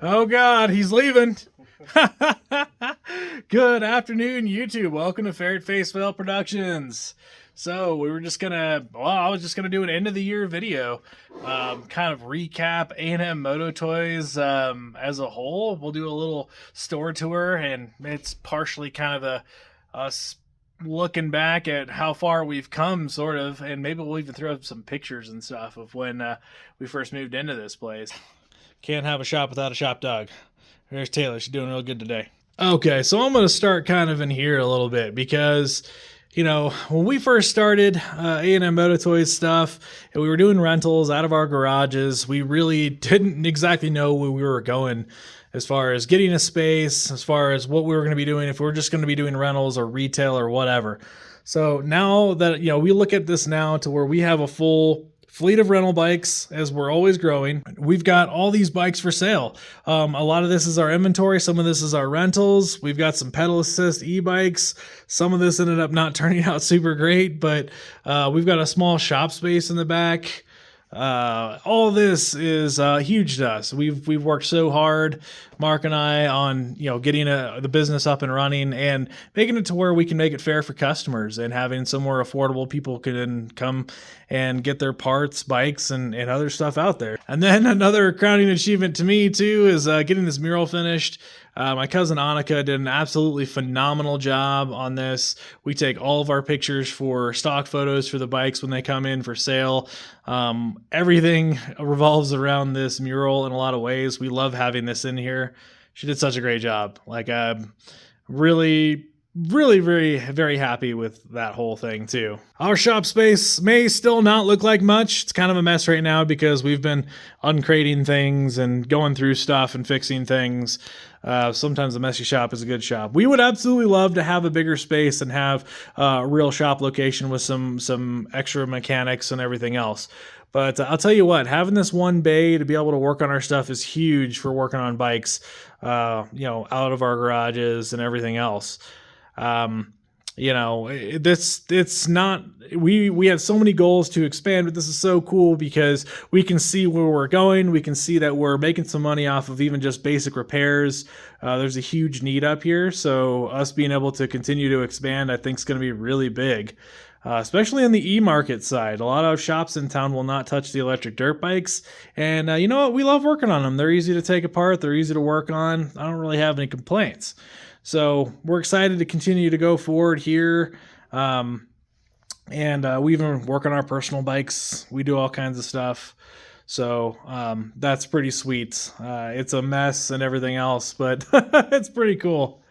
Oh God, he's leaving. Good afternoon, YouTube. Welcome to Ferret Face Fail Productions. So we were just gonna, I was just gonna do an end of the year video, kind of recap A&M Moto Toys as a whole. We'll do a little store tour, and it's partially kind of us looking back at how far we've come, sort of, and maybe we'll even throw up some pictures and stuff of when we first moved into this place. Can't have a shop without a shop dog. There's Taylor. She's doing real good today. Okay, so I'm going to start kind of in here a little bit because, you know, when we first started A&M Moto Toys stuff, and we were doing rentals out of our garages, we really didn't exactly know where we were going as far as getting a space, as far as what we were going to be doing, if we were just going to be doing rentals or retail or whatever. So now that, you know, we look at this now to where we have a full fleet of rental bikes as we're always growing. We've got all these bikes for sale. A lot of this is our inventory. Some of this is our rentals. We've got some pedal assist e-bikes. Some of this ended up not turning out super great, but we've got a small shop space in the back. All this is huge to us. We've worked so hard, Mark and I, on getting the business up and running and making it to where we can make it fair for customers and having somewhere affordable people can come and get their parts, bikes, and other stuff out there. And then another crowning achievement to me too is getting this mural finished. My cousin Annika did an absolutely phenomenal job on this. We take all of our pictures for stock photos for the bikes when they come in for sale. Everything revolves around this mural in a lot of ways. We love having this in here. She did such a great job. Like, really, very, very happy with that whole thing too. Our shop space may still not look like much. It's kind of a mess right now because we've been uncrating things and going through stuff and fixing things. Sometimes a messy shop is a good shop. We would absolutely love to have a bigger space and have a real shop location with some extra mechanics and everything else. But I'll tell you what, having this one bay to be able to work on our stuff is huge for working on bikes, out of our garages and everything else. It's not, we have so many goals to expand, but this is so cool because we can see where we're going. We can see that we're making some money off of even just basic repairs. There's a huge need up here. So us being able to continue to expand, I think is going to be really big. Especially on the e-market side. A lot of shops in town will not touch the electric dirt bikes. And you know what? We love working on them. They're easy to take apart. They're easy to work on. I don't really have any complaints. So we're excited to continue to go forward here. We even work on our personal bikes. We do all kinds of stuff. So that's pretty sweet. It's a mess and everything else, but it's pretty cool.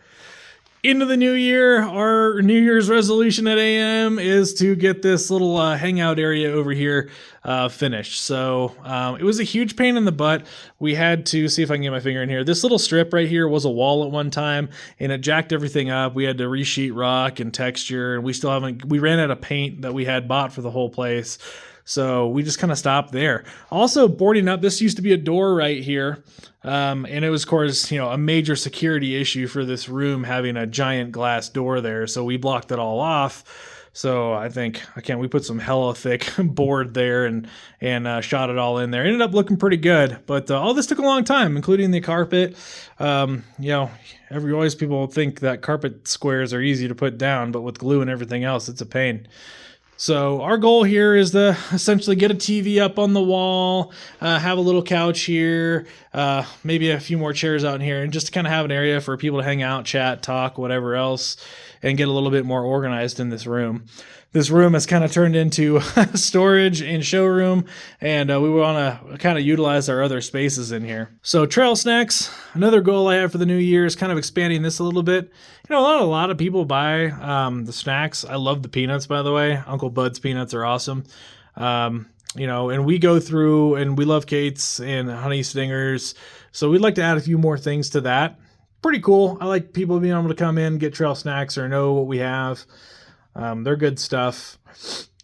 Into the new year, our New Year's resolution at A&M is to get this little hangout area over here finished. So it was a huge pain in the butt. We had to see if I can get my finger in here. This little strip right here was a wall at one time, and it jacked everything up. We had to resheet rock and texture, and we ran out of paint that we had bought for the whole place. So we just kind of stopped there. Also, boarding up, this used to be a door right here. And it was, of course, a major security issue for this room having a giant glass door there. So we blocked it all off. So I think, we put some hella thick board there and shot it all in there. It ended up looking pretty good. But all this took a long time, including the carpet. Always people think that carpet squares are easy to put down, but with glue and everything else, it's a pain. So our goal here is to essentially get a TV up on the wall, have a little couch here, maybe a few more chairs out in here, and just to kind of have an area for people to hang out, chat, talk, whatever else, and get a little bit more organized in this room. This room has kind of turned into storage and showroom, and we want to kind of utilize our other spaces in here. So trail snacks, another goal I have for the new year is kind of expanding this a little bit. A lot of people buy the snacks. I love the peanuts, by the way. Uncle Bud's peanuts are awesome. And we go through and we love Kate's and Honey Stingers. So we'd like to add a few more things to that. Pretty cool. I like people being able to come in, get trail snacks or know what we have. They're good stuff.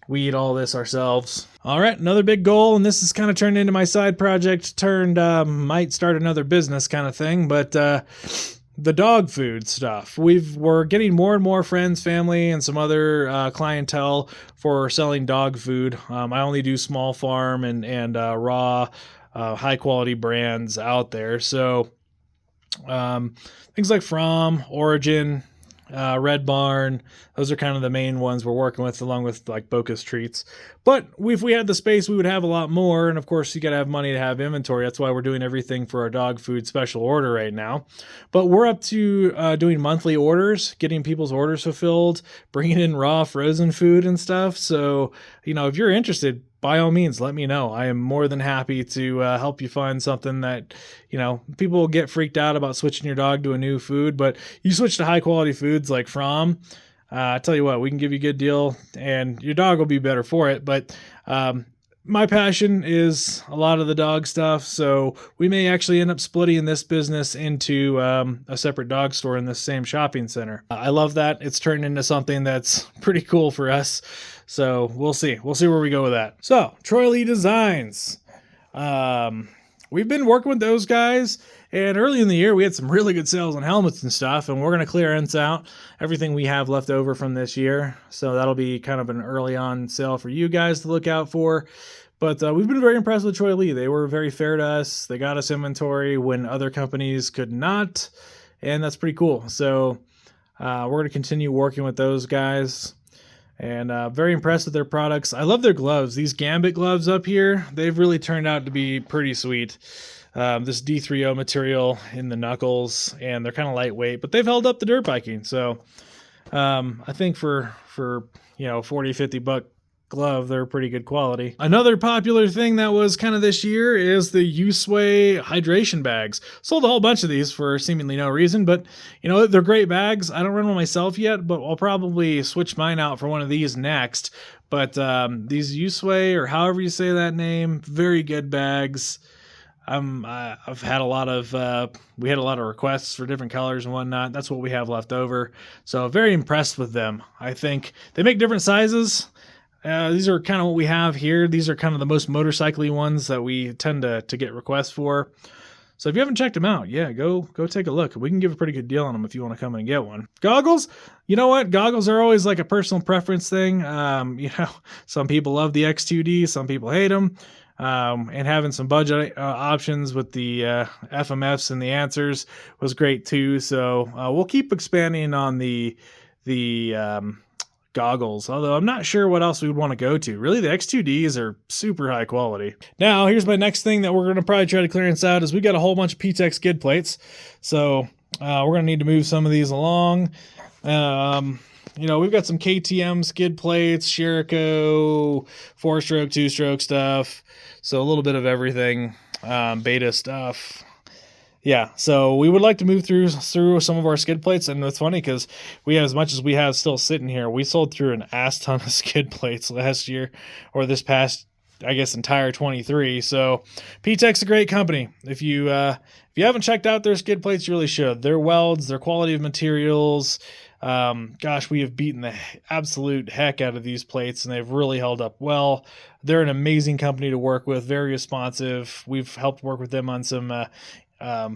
We eat all this ourselves. All right, another big goal, and this has kind of turned into my side project, might start another business kind of thing, but the dog food stuff. We're getting more and more friends, family, and some other clientele for selling dog food. I only do small farm and raw high quality brands out there. So things like From, Origin, Red Barn, those are kind of the main ones we're working with, along with like Bocus Treats. But if we had the space, we would have a lot more. And of course, you got to have money to have inventory. That's why we're doing everything for our dog food special order right now. But we're up to doing monthly orders, getting people's orders fulfilled, bringing in raw frozen food and stuff. So, if you're interested, by all means, let me know. I am more than happy to help you find something that, people will get freaked out about switching your dog to a new food, but you switch to high quality foods like From. I tell you what, we can give you a good deal and your dog will be better for it. But my passion is a lot of the dog stuff. So we may actually end up splitting this business into a separate dog store in the same shopping center. I love that. It's turned into something that's pretty cool for us. So we'll see. We'll see where we go with that. So Troy Lee Designs. We've been working with those guys, and early in the year we had some really good sales on helmets and stuff, and we're going to clearance out everything we have left over from this year. So that'll be kind of an early on sale for you guys to look out for. But we've been very impressed with Troy Lee. They were very fair to us. They got us inventory when other companies could not, and that's pretty cool. So we're going to continue working with those guys. And very impressed with their products. I love their gloves. These Gambit gloves up here, they've really turned out to be pretty sweet. This D3O material in the knuckles, and they're kind of lightweight, but they've held up the dirt biking. So I think for 40, 50 buck glove, they're pretty good quality. Another popular thing that was kind of this year is the U-Sway hydration bags. Sold a whole bunch of these for seemingly no reason, but they're great bags. I don't run one myself yet, but I'll probably switch mine out for one of these next. But these U-Sway, or however you say that name, very good bags. I've had a lot of we had a lot of requests for different colors and whatnot. That's what we have left over. So very impressed with them. I think they make different sizes. These are kind of what we have here. These are kind of the most motorcycle-y ones that we tend to get requests for. So if you haven't checked them out, yeah, go take a look. We can give a pretty good deal on them if you want to come and get one. Goggles, you know what? Goggles are always like a personal preference thing. Some people love the X2D, some people hate them. And having some budget options with the FMFs and the Answers was great too. So we'll keep expanding on the goggles, although I'm not sure what else we would want to go to. Really, the X2Ds are super high quality. Now, here's my next thing that we're going to probably try to clearance out is we got a whole bunch of P-Tech skid plates. So we're going to need to move some of these along. We've got some KTM skid plates, Sherco, 4-stroke, 2-stroke stuff. So a little bit of everything, beta stuff. Yeah, so we would like to move through some of our skid plates, and it's funny because we have as much as we have still sitting here. We sold through an ass ton of skid plates last year, or this past, I guess, entire 23. So P-Tech's a great company. If you haven't checked out their skid plates, you really should. Their welds, their quality of materials. We have beaten the absolute heck out of these plates, and they've really held up well. They're an amazing company to work with, very responsive. We've helped work with them on some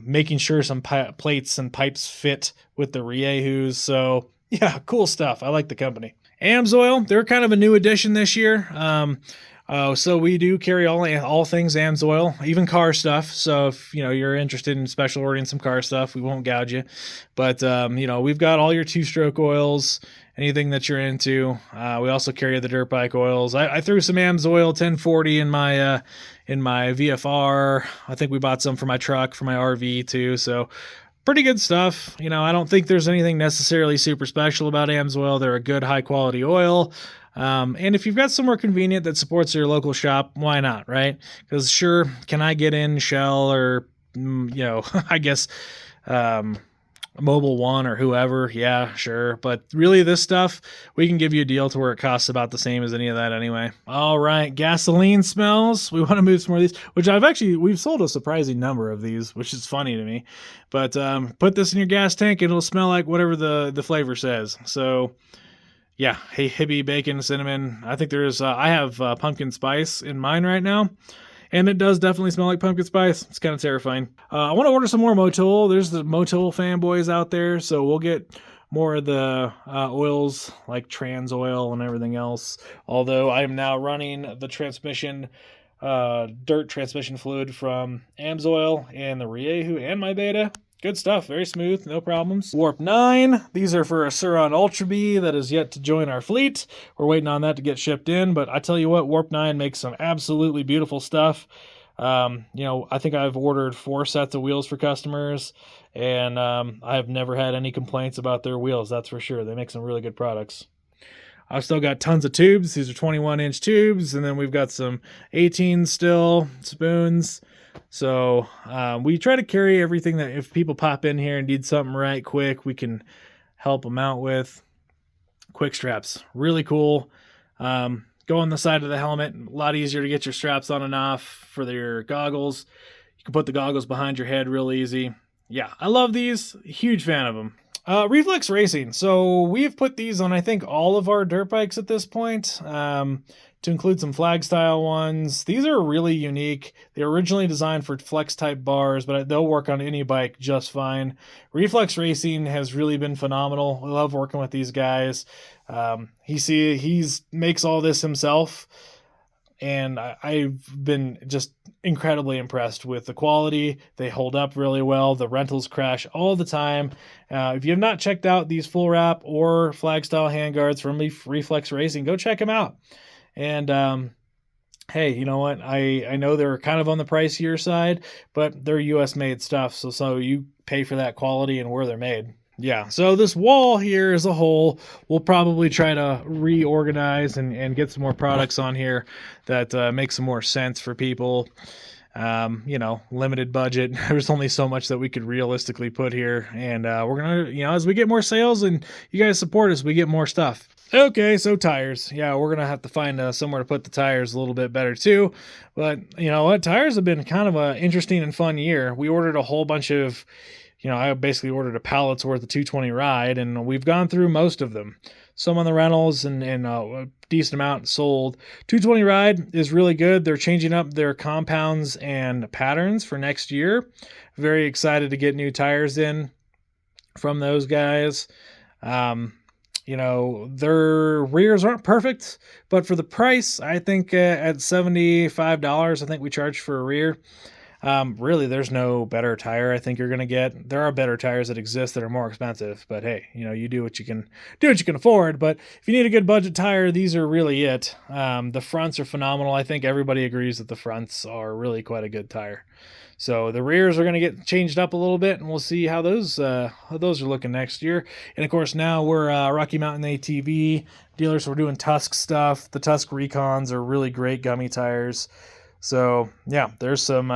making sure some plates and pipes fit with the Riehus. So yeah, cool stuff. I like the company. AMSOIL, they're kind of a new addition this year. So we do carry all things AMSOIL, even car stuff. So if you're interested in special ordering some car stuff, we won't gouge you. But we've got all your 2-stroke oils, anything that you're into. We also carry the dirt bike oils. I threw some AMSOIL 1040 in my VFR. I think we bought some for my truck, for my RV too. So pretty good stuff. I don't think there's anything necessarily super special about AMSOIL. They're a good high quality oil. And if you've got somewhere convenient that supports your local shop, why not, right? Because sure, can I get in Shell or, I guess, Mobile One or whoever? Yeah, sure. But really this stuff, we can give you a deal to where it costs about the same as any of that anyway. All right, gasoline smells. We want to move some more of these, which we've sold a surprising number of these, which is funny to me. But put this in your gas tank and it'll smell like whatever the flavor says. So yeah, hey, hippie, bacon, cinnamon. I think I have pumpkin spice in mine right now. And it does definitely smell like pumpkin spice. It's kind of terrifying. I want to order some more Motul. There's the Motul fanboys out there. So we'll get more of the oils like trans oil and everything else. Although I am now running the transmission dirt transmission fluid from Amsoil and the Riehu and my Beta. Good stuff, very smooth, no problems. Warp 9, these are for a Suron Ultra B that is yet to join our fleet. We're waiting on that to get shipped in, but I tell you what, Warp 9 makes some absolutely beautiful stuff. I think I've ordered 4 sets of wheels for customers, and I've never had any complaints about their wheels, that's for sure. They make some really good products. I've still got tons of tubes. These are 21-inch tubes, and then we've got some 18 still, spoons. So we try to carry everything that if people pop in here and need something right quick, we can help them out with. Quick straps, really cool. Go on the side of the helmet, a lot easier to get your straps on and off for your goggles. You can put the goggles behind your head real easy. Yeah, I love these. Huge fan of them. Reflex Racing. So we've put these on, I think, all of our dirt bikes at this point, to include some flag style ones. These are really unique. They're originally designed for flex type bars, but they'll work on any bike just fine. Reflex Racing has really been phenomenal. I love working with these guys. He's makes all this himself, and I've been just incredibly impressed with the quality. They hold up really well. The rentals crash all the time. If you have not checked out these full wrap or flag style handguards from Reflex Racing, go check them out. And hey, you know what? I know they're kind of on the pricier side, but they're US made stuff. So you pay for that quality and where they're made. Yeah, so this wall here as a whole, we'll probably try to reorganize and get some more products on here that make some more sense for people. Limited budget. There's only so much that we could realistically put here. And we're going to, as we get more sales and you guys support us, we get more stuff. Okay, so tires. Yeah, we're going to have to find somewhere to put the tires a little bit better too. But you know what? Tires have been kind of an interesting and fun year. We ordered a whole bunch of, I basically ordered a pallet's worth of 220 ride, and we've gone through most of them. Some on the rentals and a decent amount sold. 220 ride is really good. They're changing up their compounds and patterns for next year. Very excited to get new tires in from those guys. Their rears aren't perfect, but for the price, I think at $75, I think we charge for a rear. Really, there's no better tire I think you're going to get. There are better tires that exist that are more expensive, but hey, you do what you can afford. But if you need a good budget tire, these are really it. The fronts are phenomenal. I think everybody agrees that the fronts are really quite a good tire. So the rears are going to get changed up a little bit, and we'll see how those are looking next year. And of course, now we're Rocky Mountain ATV dealers. We're doing Tusk stuff. The Tusk Recons are really great gummy tires. So yeah, there's some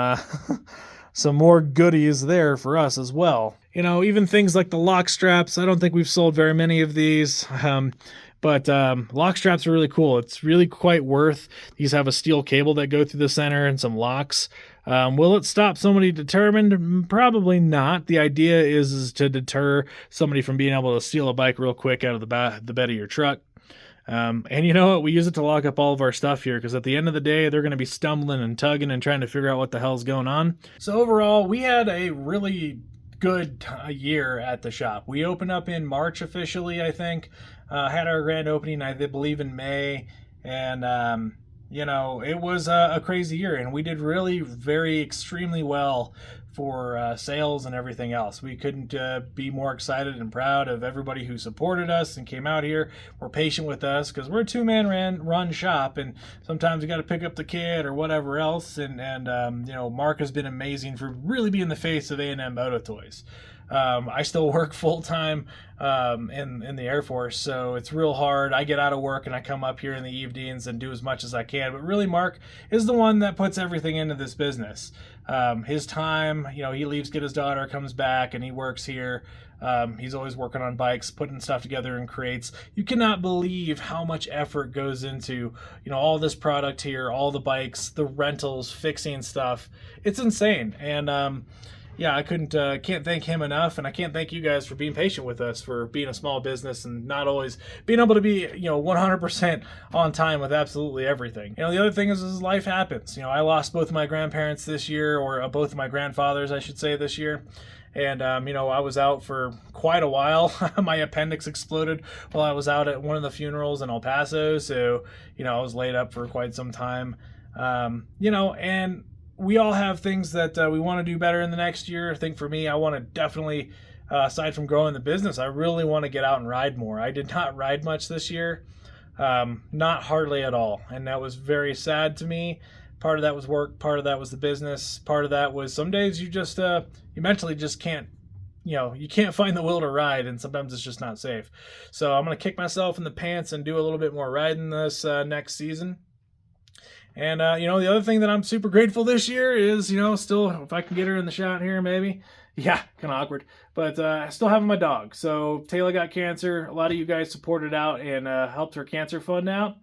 some more goodies there for us as well. Even things like the lock straps. I don't think we've sold very many of these. But lock straps are really cool. It's really quite worth. These have a steel cable that go through the center and some locks. Will it stop somebody determined? Probably not. The idea is to deter somebody from being able to steal a bike real quick out of the bed of your truck. And you know what? We use it to lock up all of our stuff here because at the end of the day, they're going to be stumbling and tugging and trying to figure out what the hell's going on. So overall, we had a really good year at the shop. We opened up in March officially, I think. Had our grand opening, I believe, in May. And, it was a crazy year. And we did really very extremely well for sales and everything else. We couldn't be more excited and proud of everybody who supported us and came out here. Were patient with us because we're a two-man run shop, and sometimes you got to pick up the kid or whatever else. And Mark has been amazing for really being the face of A&M Moto Toys. I still work full-time in the Air Force, so it's real hard. I get out of work and I come up here in the evenings and do as much as I can, but really Mark is the one that puts everything into this business. His time, he leaves, get his daughter, comes back, and he works here. He's always working on bikes, putting stuff together in crates. You cannot believe how much effort goes into, all this product here, all the bikes, the rentals, fixing stuff. It's insane. And, I can't thank him enough, and I can't thank you guys for being patient with us, for being a small business and not always being able to be, 100% on time with absolutely everything. The other thing is life happens. I lost both of my grandparents this year, or both of my grandfathers, I should say, this year. And, I was out for quite a while. My appendix exploded while I was out at one of the funerals in El Paso. So, I was laid up for quite some time. You know, and we all have things that we want to do better in the next year. I think for me, I want to definitely, aside from growing the business, I really want to get out and ride more. I did not ride much this year, not hardly at all, and that was very sad to me. Part of that was work, part of that was the business, part of that was some days you just you mentally just can't, you know, you can't find the will to ride, and sometimes it's just not safe. So I'm gonna kick myself in the pants and do a little bit more riding this next season. And, you know, the other thing that I'm super grateful this year is, you know, still, if I can get her in the shot here, maybe. Yeah, kind of awkward. But still having my dog. So Taylor got cancer. A lot of you guys supported out and helped her cancer fund out.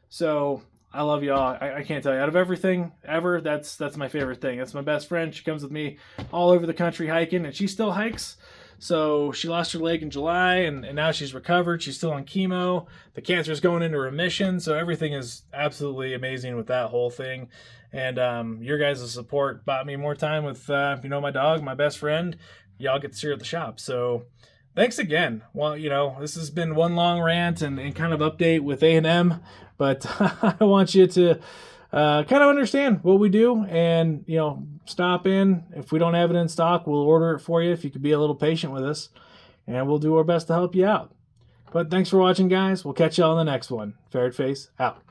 So I love y'all. I can't tell you. Out of everything ever, that's my favorite thing. That's my best friend. She comes with me all over the country hiking, and she still hikes. So she lost her leg in July, and now she's recovered. She's still on chemo. The cancer is going into remission, so everything is absolutely amazing with that whole thing. And your guys' support bought me more time with, you know, my dog, my best friend. Y'all get to see her at the shop. So thanks again. Well, you know, this has been one long rant and kind of update with A&M, but I want you to kind of understand what we do, and, you know, stop in. If we don't have it in stock, we'll order it for you if you could be a little patient with us, and we'll do our best to help you out. But thanks for watching, guys. We'll catch you on the next one. Ferret Face out.